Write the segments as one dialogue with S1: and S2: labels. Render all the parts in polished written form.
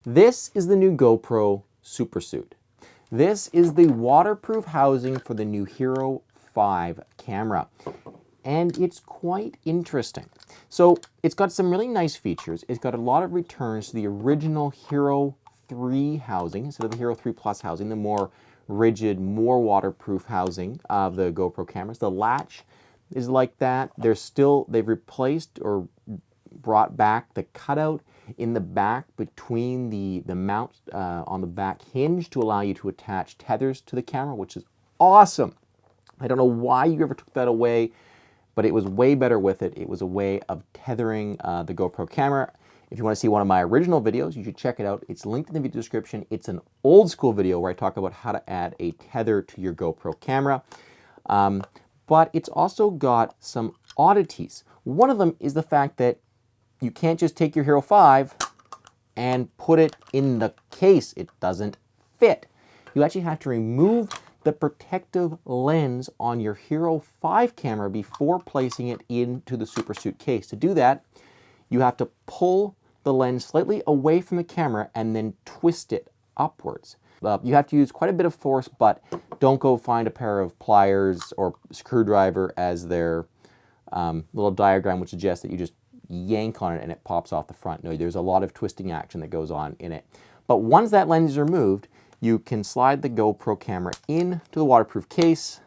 S1: This is the new GoPro Super Suit. This is the waterproof housing for the new HERO5 camera. And it's quite interesting. So it's got some really nice features. It's got a lot of returns to the original HERO3 housing instead of the HERO3 Plus housing, the more rigid, more waterproof housing of the GoPro cameras. The latch is like that. They've replaced or brought back the cutout in the back between the mount on the back hinge to allow you to attach tethers to the camera, which is awesome. I don't know why you ever took that away, but it was way better with it. It was a way of tethering the GoPro camera. If you want to see one of my original videos, you should check it out. It's linked in the video description. It's an old school video where I talk about how to add a tether to your GoPro camera. But it's also got some oddities. One of them is the fact that you can't just take your HERO5 and put it in the case. It doesn't fit. You actually have to remove the protective lens on your HERO5 camera before placing it into the Super Suit case. To do that, you have to pull the lens slightly away from the camera and then twist it upwards. You have to use quite a bit of force, but don't go find a pair of pliers or screwdriver as their little diagram would suggest that you just yank on it and it pops off the front. No, there's a lot of twisting action that goes on in it. But once that lens is removed, you can slide the GoPro camera into the waterproof case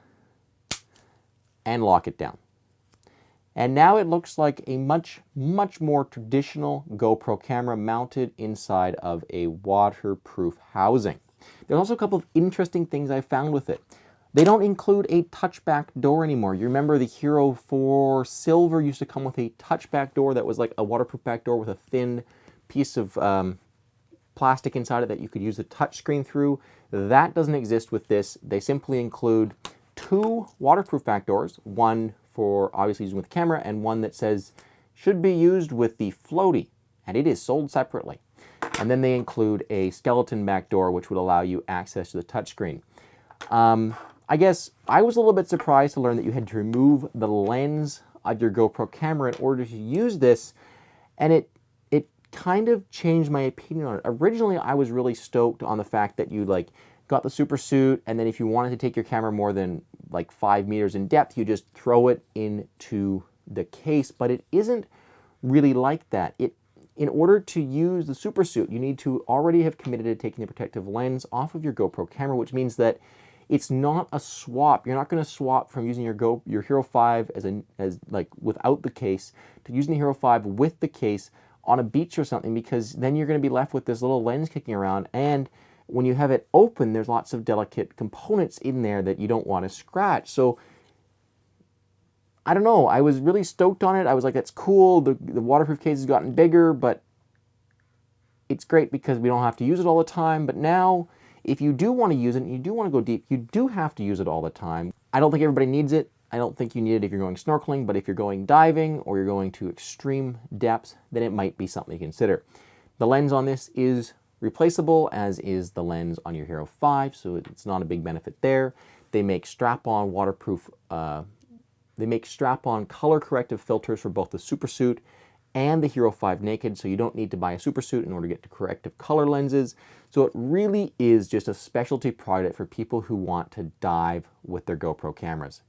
S1: and lock it down. And now it looks like a much more traditional GoPro camera mounted inside of a waterproof housing. There's also a couple of interesting things I found with it. They don't include a touchback door anymore. You remember the HERO4 Silver used to come with a touchback door that was like a waterproof back door with a thin piece of plastic inside it that you could use the touch screen through. That doesn't exist with this. They simply include two waterproof back doors, one for obviously using with the camera and one that says should be used with the floaty, and it is sold separately. And then they include a skeleton back door which would allow you access to the touchscreen. I guess I was a little bit surprised to learn that you had to remove the lens of your GoPro camera in order to use this, and it kind of changed my opinion on it. Originally, I was really stoked on the fact that you got the Super Suit, and then if you wanted to take your camera more than 5 meters in depth, you just throw it into the case, but it isn't really like that. In order to use the Super Suit, you need to already have committed to taking the protective lens off of your GoPro camera, which means that it's not a swap. You're not going to swap from using your HERO5 as without the case to using the HERO5 with the case on a beach or something, because then you're going to be left with this little lens kicking around, and when you have it open, there's lots of delicate components in there that you don't want to scratch. So I don't know. I was really stoked on it. I was like, that's cool. The waterproof case has gotten bigger, but it's great because we don't have to use it all the time. But now, if you do want to use it and you do want to go deep, you do have to use it all the time. I don't think everybody needs it. I don't think you need it if you're going snorkeling, but if you're going diving or you're going to extreme depths, then it might be something to consider. The lens on this is replaceable, as is the lens on your HERO5, so it's not a big benefit there. They make strap-on waterproof, they make strap-on color corrective filters for both the Super Suit and the HERO5 Naked, so you don't need to buy a Super Suit in order to get to corrective color lenses. So it really is just a specialty product for people who want to dive with their GoPro cameras.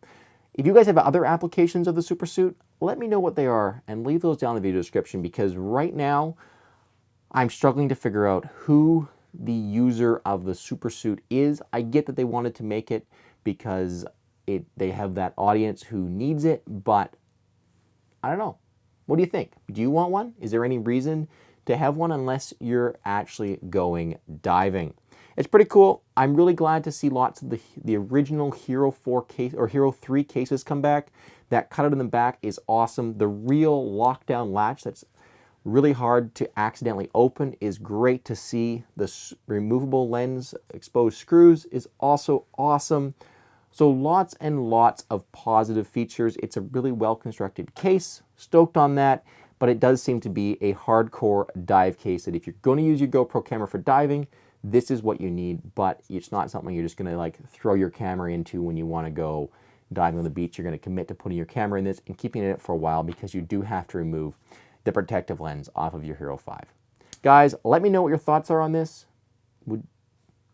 S1: If you guys have other applications of the Super Suit, let me know what they are and leave those down in the video description, because right now I'm struggling to figure out who the user of the Super Suit is. I get that they wanted to make it because they have that audience who needs it, but I don't know. What do you think? Do you want one? Is there any reason to have one unless you're actually going diving? It's pretty cool. I'm really glad to see lots of the original HERO4 case or HERO3 cases come back. That cutout in the back is awesome. The real lockdown latch that's really hard to accidentally open is great to see. The removable lens exposed screws is also awesome. So lots and lots of positive features. It's a really well-constructed case. Stoked on that, but it does seem to be a hardcore dive case that if you're going to use your GoPro camera for diving, this is what you need, but it's not something you're just going to throw your camera into when you want to go diving on the beach. You're going to commit to putting your camera in this and keeping it in it for a while, because you do have to remove the protective lens off of your HERO5. Guys, let me know what your thoughts are on this.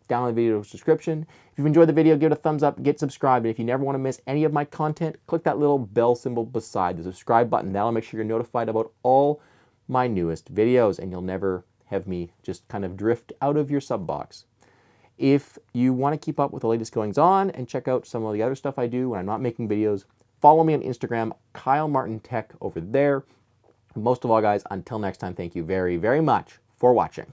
S1: Down in the video description. If you've enjoyed the video, give it a thumbs up, get subscribed. And if you never want to miss any of my content, click that little bell symbol beside the subscribe button. That'll make sure you're notified about all my newest videos, and you'll never have me just kind of drift out of your sub box. If you want to keep up with the latest goings on and check out some of the other stuff I do when I'm not making videos, follow me on Instagram, Kyle Martin Tech over there. Most of all, guys, until next time, thank you very, very much for watching.